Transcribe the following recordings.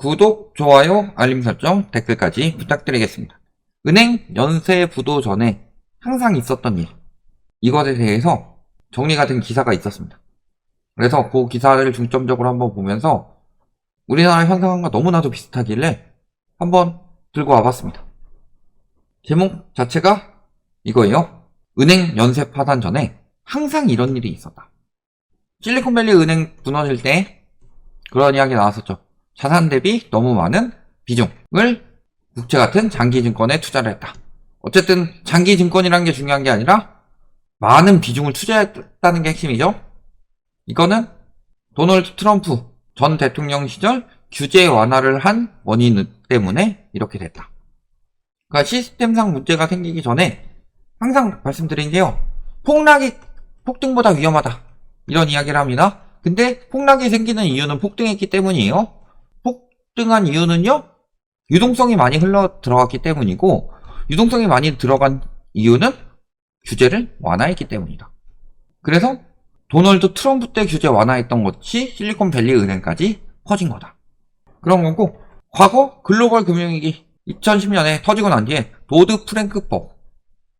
구독, 좋아요, 알림 설정, 댓글까지 부탁드리겠습니다. 은행 연쇄 부도 전에 항상 있었던 일, 이것에 대해서 정리가 된 기사가 있었습니다. 그래서 그 기사를 중점적으로 한번 보면서 우리나라 현상과 너무나도 비슷하길래 한번 들고 와봤습니다. 제목 자체가 이거예요. 은행 연쇄 파산 전에 항상 이런 일이 있었다. 실리콘밸리 은행 무너질 때 그런 이야기 나왔었죠. 자산 대비 너무 많은 비중을 국채 같은 장기증권에 투자를 했다. 어쨌든 장기증권이라는 게 중요한 게 아니라 많은 비중을 투자했다는 게 핵심이죠. 이거는 도널드 트럼프 전 대통령 시절 규제 완화를 한 원인 때문에 이렇게 됐다. 그러니까 시스템상 문제가 생기기 전에 항상 말씀드린 게요. 폭락이 폭등보다 위험하다. 이런 이야기를 합니다. 근데 폭락이 생기는 이유는 폭등했기 때문이에요. 폭등한 이유는요. 유동성이 많이 흘러 들어갔기 때문이고 유동성이 많이 들어간 이유는 규제를 완화했기 때문이다. 그래서 도널드 트럼프 때 규제 완화했던 것이 실리콘밸리 은행까지 퍼진 거다. 그런 거고 과거 글로벌 금융위기 2010년에 터지고 난 뒤에 도드 프랭크법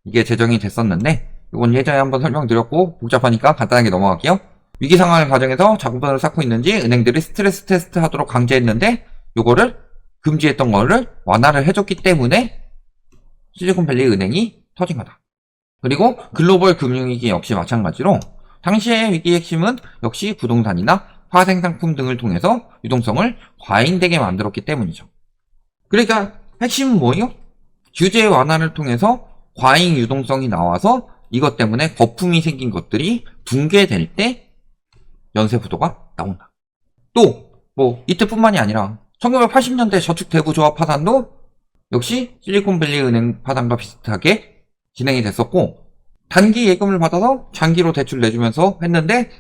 이게 제정이 됐었는데 이건 예전에 한번 설명드렸고 복잡하니까 간단하게 넘어갈게요. 위기 상황을 가정해서 자금분을 쌓고 있는지 은행들이 스트레스 테스트 하도록 강제했는데 요거를 금지했던 거를 완화를 해줬기 때문에 실리콘밸리 은행이 터진 거다. 그리고 글로벌 금융위기 역시 마찬가지로 당시의 위기의 핵심은 역시 부동산이나 화생상품 등을 통해서 유동성을 과잉되게 만들었기 때문이죠. 그러니까 핵심은 뭐예요? 규제 완화를 통해서 과잉 유동성이 나와서 이것 때문에 거품이 생긴 것들이 붕괴될 때 연쇄부도가 나온다. 또 뭐 이때뿐만이 아니라 1980년대 저축대부조합 파산도 역시 실리콘밸리 은행 파산과 비슷하게 진행이 됐었고 단기 예금을 받아서 장기로 대출 내주면서 했는데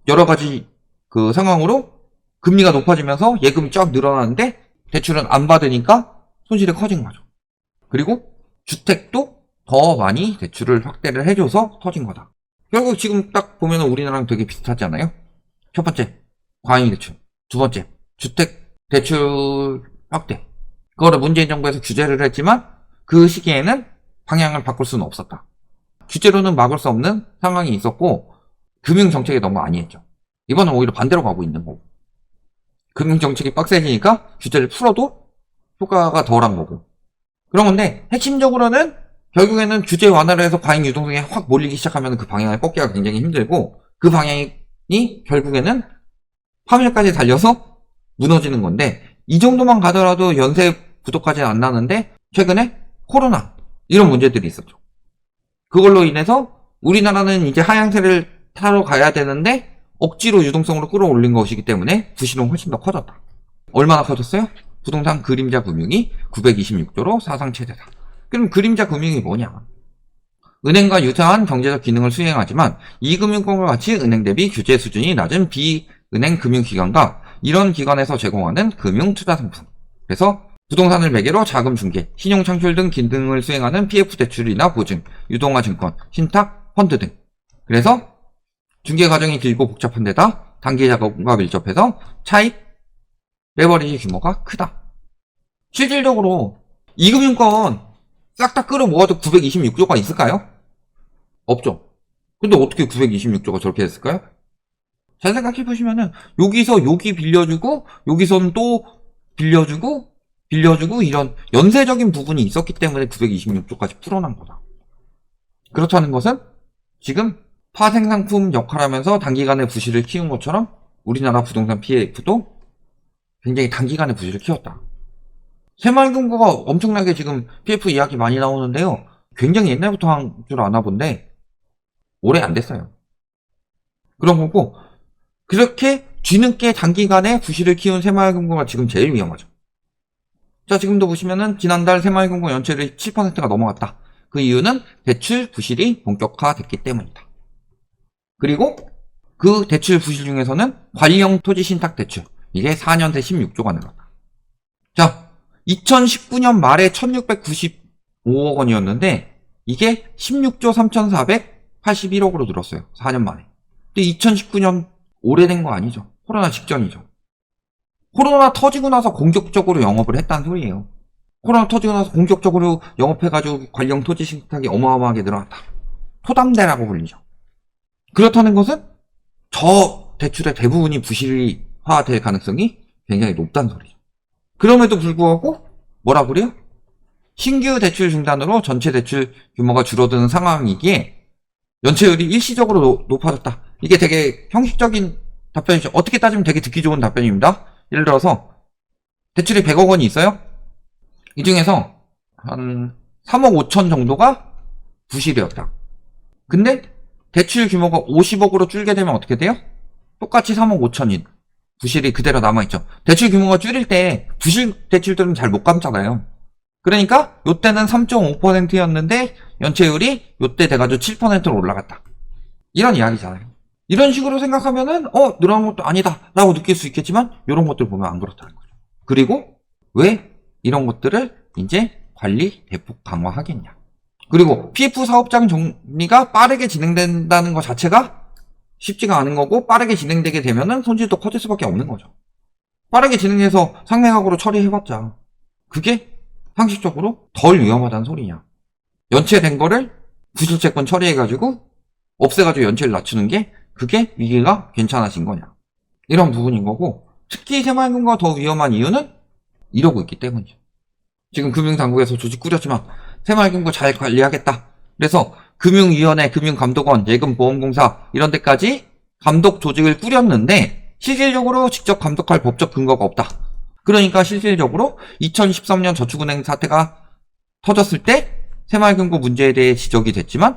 여러 가지 그 상황으로 금리가 높아지면서 예금이 쫙 늘어나는데 대출은 안 받으니까 손실이 커진 거죠. 그리고 주택도 더 많이 대출을 확대를 해줘서 터진 거다. 결국 지금 딱 보면 우리나라랑 되게 비슷하지 않아요? 첫 번째, 과잉 대출. 두 번째, 주택 대출 확대. 그거를 문재인 정부에서 규제를 했지만 그 시기에는 방향을 바꿀 수는 없었다. 규제로는 막을 수 없는 상황이 있었고 금융정책이 너무 많이 했죠. 이번은 오히려 반대로 가고 있는 거고. 금융정책이 빡세지니까 규제를 풀어도 효과가 덜한 거고. 그런 건데 핵심적으로는 결국에는 규제 완화를 해서 과잉 유동성이 확 몰리기 시작하면 그 방향을 꺾기가 굉장히 힘들고 그 방향이 결국에는 파멸까지 달려서 무너지는 건데 이 정도만 가더라도 연쇄 부도까지는 안 나는데 최근에 코로나 이런 문제들이 있었죠. 그걸로 인해서 우리나라는 이제 하향세를 타러 가야 되는데 억지로 유동성으로 끌어올린 것이기 때문에 부실은 훨씬 더 커졌다. 얼마나 커졌어요? 부동산 그림자 금융이 926조로 사상 최대다. 그럼 그림자 금융이 뭐냐? 은행과 유사한 경제적 기능을 수행하지만 이금융권과 같이 은행 대비 규제 수준이 낮은 비은행 금융기관과 이런 기관에서 제공하는 금융투자상품. 그래서 부동산을 매개로 자금 중개, 신용 창출 등 기능을 수행하는 PF 대출이나 보증, 유동화 증권, 신탁, 펀드 등. 그래서 중개 과정이 길고 복잡한 데다 단기 작업과 밀접해서 차입, 레버리지 규모가 크다. 실질적으로 이금융권 싹 다 끌어모아도 926조가 있을까요? 없죠. 근데 어떻게 926조가 저렇게 됐을까요? 잘 생각해보시면은 여기서 여기 빌려주고 여기선 또 빌려주고 이런 연쇄적인 부분이 있었기 때문에 926조까지 풀어난 거다. 그렇다는 것은 지금 파생상품 역할하면서 단기간에 부실을 키운 것처럼 우리나라 부동산 PF도 굉장히 단기간에 부실을 키웠다. 새마을금고가 엄청나게 지금 PF 이야기 많이 나오는데요. 굉장히 옛날부터 한 줄 아나 본데 오래 안 됐어요. 그런 거고 그렇게 뒤늦게 단기간에 부실을 키운 새마을금고가 지금 제일 위험하죠. 자, 지금도 보시면은 지난달 새마을금고 연체율이 7%가 넘어갔다. 그 이유는 대출 부실이 본격화됐기 때문이다. 그리고 그 대출 부실 중에서는 관리형 토지 신탁 대출 이게 4년 새 16조가 늘었다. 자, 2019년 말에 1695억 원이었는데 이게 16조 3481억으로 늘었어요. 4년 만에. 근데 2019년 오래된 거 아니죠. 코로나 직전이죠. 코로나 터지고 나서 공격적으로 영업을 했다는 소리예요. 코로나 터지고 나서 공격적으로 영업해가지고 관련 토지 신탁이 어마어마하게 늘어났다. 토담대라고 불리죠. 그렇다는 것은 저 대출의 대부분이 부실화될 가능성이 굉장히 높다는 소리죠. 그럼에도 불구하고 뭐라 그래요? 신규 대출 중단으로 전체 대출 규모가 줄어드는 상황이기에 연체율이 일시적으로 높아졌다. 이게 되게 형식적인 답변이죠. 어떻게 따지면 되게 듣기 좋은 답변입니다. 예를 들어서 대출이 100억 원이 있어요. 이 중에서 한 3억 5천 정도가 부실이었다. 근데 대출 규모가 50억으로 줄게 되면 어떻게 돼요? 똑같이 3억 5천인 부실이 그대로 남아있죠. 대출 규모가 줄일 때 부실 대출들은 잘 못 감잖아요. 그러니까 요때는 3.5%였는데 연체율이 요때 돼가지고 7%로 올라갔다. 이런 이야기잖아요. 이런 식으로 생각하면은 늘어난 것도 아니다 라고 느낄 수 있겠지만 이런 것들 보면 안 그렇다는 거죠. 그리고 왜 이런 것들을 이제 관리 대폭 강화하겠냐. 그리고 PF 사업장 정리가 빠르게 진행된다는 것 자체가 쉽지가 않은 거고, 빠르게 진행되게 되면은 손실도 커질 수밖에 없는 거죠. 빠르게 진행해서 상명하고로 처리해봤자 그게 상식적으로 덜 위험하다는 소리냐. 연체된 거를 부실채권 처리해가지고 없애가지고 연체를 낮추는 게 그게 위기가 괜찮아진 거냐. 이런 부분인 거고, 특히 새마을금고가 더 위험한 이유는 이러고 있기 때문이죠. 지금 금융당국에서 조직 꾸렸지만 새마을금고 잘 관리하겠다. 그래서 금융위원회, 금융감독원, 예금보험공사 이런 데까지 감독 조직을 꾸렸는데 실질적으로 직접 감독할 법적 근거가 없다. 그러니까 실질적으로 2013년 저축은행 사태가 터졌을 때 새마을금고 문제에 대해 지적이 됐지만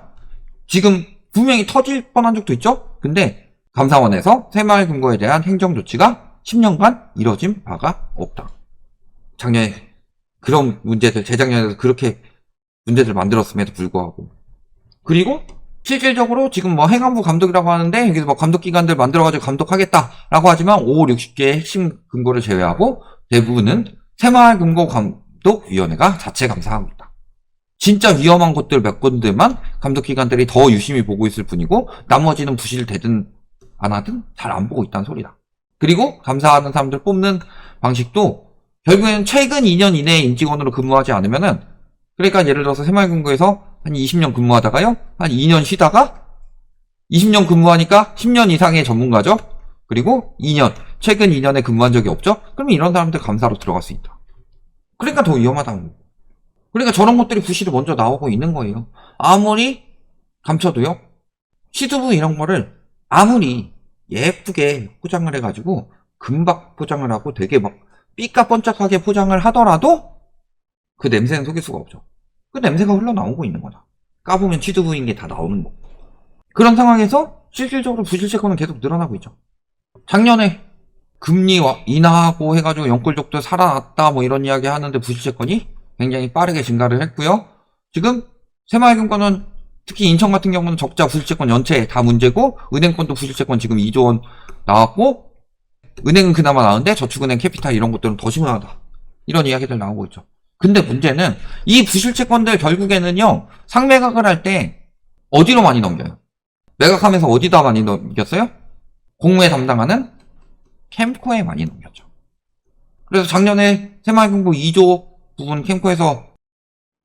지금 분명히 터질 뻔한 적도 있죠. 근데 감사원에서 새마을금고에 대한 행정조치가 10년간 이뤄진 바가 없다. 작년에 그런 문제들, 재작년에도 그렇게 문제들 만들었음에도 불구하고. 그리고 실질적으로 지금 뭐 행안부 감독이라고 하는데 여기서 뭐 감독기관들 만들어가지고 감독하겠다라고 하지만 5, 60개의 핵심 근거를 제외하고 대부분은 새마을금고감독위원회가 자체 감사하고 있다. 진짜 위험한 것들 몇 군데만 감독기관들이 더 유심히 보고 있을 뿐이고 나머지는 부실되든 안 하든 잘 안 보고 있다는 소리다. 그리고 감사하는 사람들 뽑는 방식도 결국에는 최근 2년 이내에 임직원으로 근무하지 않으면은, 그러니까 예를 들어서 새마을금고에서 한 20년 근무하다가요, 한 2년 쉬다가 20년 근무하니까 10년 이상의 전문가죠. 그리고 2년, 최근 2년에 근무한 적이 없죠. 그러면 이런 사람들 감사로 들어갈 수 있다. 그러니까 더 위험하다는 거예요. 그러니까 저런 것들이 부실이 먼저 나오고 있는 거예요. 아무리 감춰도요, 취두부 이런 거를 아무리 예쁘게 포장을 해가지고 금박 포장을 하고 되게 막 삐까뻔쩍하게 포장을 하더라도 그 냄새는 속일 수가 없죠. 그 냄새가 흘러나오고 있는 거다. 까보면 취두부인 게 다 나오는 거. 그런 상황에서 실질적으로 부실채권은 계속 늘어나고 있죠. 작년에 금리 인하하고 해가지고 연골족도 살아났다 뭐 이런 이야기 하는데 부실채권이 굉장히 빠르게 증가를 했고요. 지금 새마을금고는 특히 인천 같은 경우는 적자 부실채권 연체 다 문제고, 은행권도 부실채권 지금 2조 원 나왔고, 은행은 그나마 나은데 저축은행 캐피탈 이런 것들은 더 심하다. 이런 이야기들 나오고 있죠. 근데 문제는 이 부실채권들 결국에는요, 상매각을 할 때 어디로 많이 넘겨요? 매각하면서 어디다 많이 넘겼어요? 공매 담당하는 캠코에 많이 넘겼죠. 그래서 작년에 새마을금고 2조 부분 캠코에서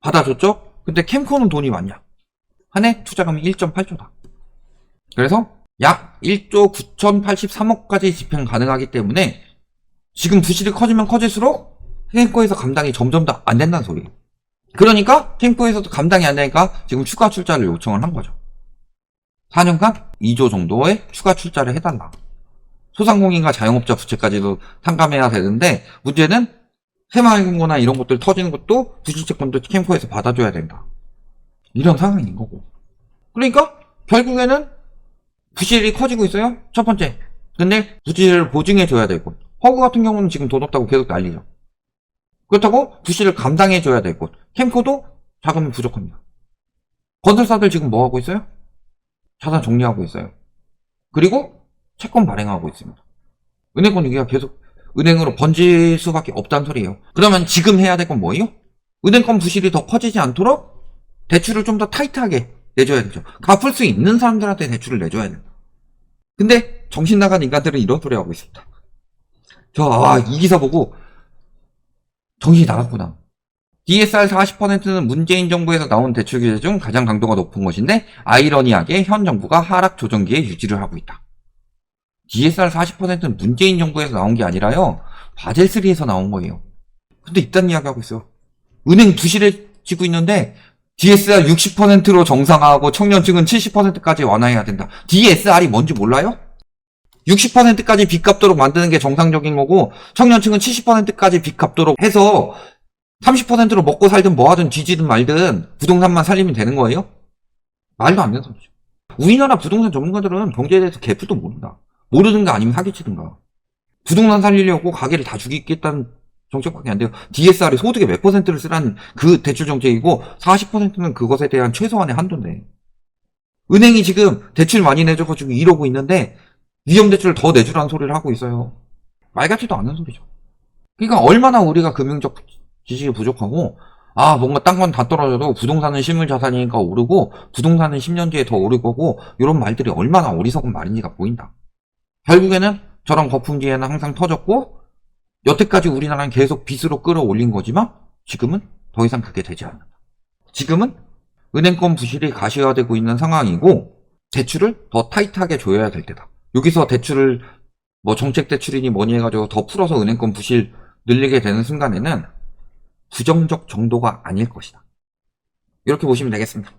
받아줬죠? 근데 캠코는 돈이 많냐? 한 해 투자금이 1.8조다. 그래서 약 1조 9,083억까지 집행 가능하기 때문에 지금 부실이 커지면 커질수록 캠코에서 감당이 점점 더 안 된다는 소리예요. 그러니까 캠코에서도 감당이 안 되니까 지금 추가 출자를 요청을 한 거죠. 4년간 2조 정도의 추가 출자를 해달라. 소상공인과 자영업자 부채까지도 탕감해야 되는데, 문제는 새마을금고나 이런 것들 터지는 것도 부실채권도 캠코에서 받아줘야 된다. 이런 상황인 거고. 그러니까 결국에는 부실이 커지고 있어요. 첫 번째. 근데 부실을 보증해줘야 되고, 허그 같은 경우는 지금 돈 없다고 계속 난리죠. 그렇다고 부실을 감당해줘야 되고, 캠코도 자금이 부족합니다. 건설사들 지금 뭐 하고 있어요? 자산 정리하고 있어요. 그리고 채권 발행하고 있습니다. 은행권 위기가 계속 은행으로 번질 수밖에 없다는 소리예요. 그러면 지금 해야 될 건 뭐예요? 은행권 부실이 더 커지지 않도록 대출을 좀 더 타이트하게 내줘야 되죠. 갚을 수 있는 사람들한테 대출을 내줘야 된다. 근데 정신 나간 인간들은 이런 소리 하고 있습니다. 이 기사 보고 정신이 나갔구나. DSR 40%는 문재인 정부에서 나온 대출 규제 중 가장 강도가 높은 것인데 아이러니하게 현 정부가 하락 조정기에 유지를 하고 있다. DSR 40%는 문재인 정부에서 나온 게 아니라요. 바젤3에서 나온 거예요. 근데 이딴 이야기 하고 있어요. 은행 부실해 지고 있는데 DSR 60%로 정상화하고 청년층은 70%까지 완화해야 된다. DSR이 뭔지 몰라요? 60%까지 빚 갚도록 만드는 게 정상적인 거고 청년층은 70%까지 빚 갚도록 해서 30%로 먹고 살든 뭐 하든 뒤지든 말든 부동산만 살리면 되는 거예요? 말도 안 되는 소리죠. 우리나라 부동산 전문가들은 경제에 대해서 개프도 모른다. 모르든가 아니면 사기치든가. 부동산 살리려고 가게를 다 죽이겠다는 정책밖에 안 돼요. DSR이 소득의 몇 %를 쓰라는 그 대출 정책이고 40%는 그것에 대한 최소한의 한도인데 은행이 지금 대출 많이 내줘가지고 이러고 있는데 위험대출을 더 내주라는 소리를 하고 있어요. 말 같지도 않은 소리죠. 그러니까 얼마나 우리가 금융적 지식이 부족하고 뭔가 딴 건 다 떨어져도 부동산은 실물자산이니까 오르고 부동산은 10년 뒤에 더 오를 거고 이런 말들이 얼마나 어리석은 말인지가 보인다. 결국에는 저런 거품기에는 항상 터졌고 여태까지 우리나라는 계속 빚으로 끌어올린 거지만 지금은 더 이상 그게 되지 않는다. 지금은 은행권 부실이 가시화되고 있는 상황이고 대출을 더 타이트하게 줘야 될 때다. 여기서 대출을 뭐 정책 대출이니 뭐니 해가지고 더 풀어서 은행권 부실 늘리게 되는 순간에는 부정적 정도가 아닐 것이다. 이렇게 보시면 되겠습니다.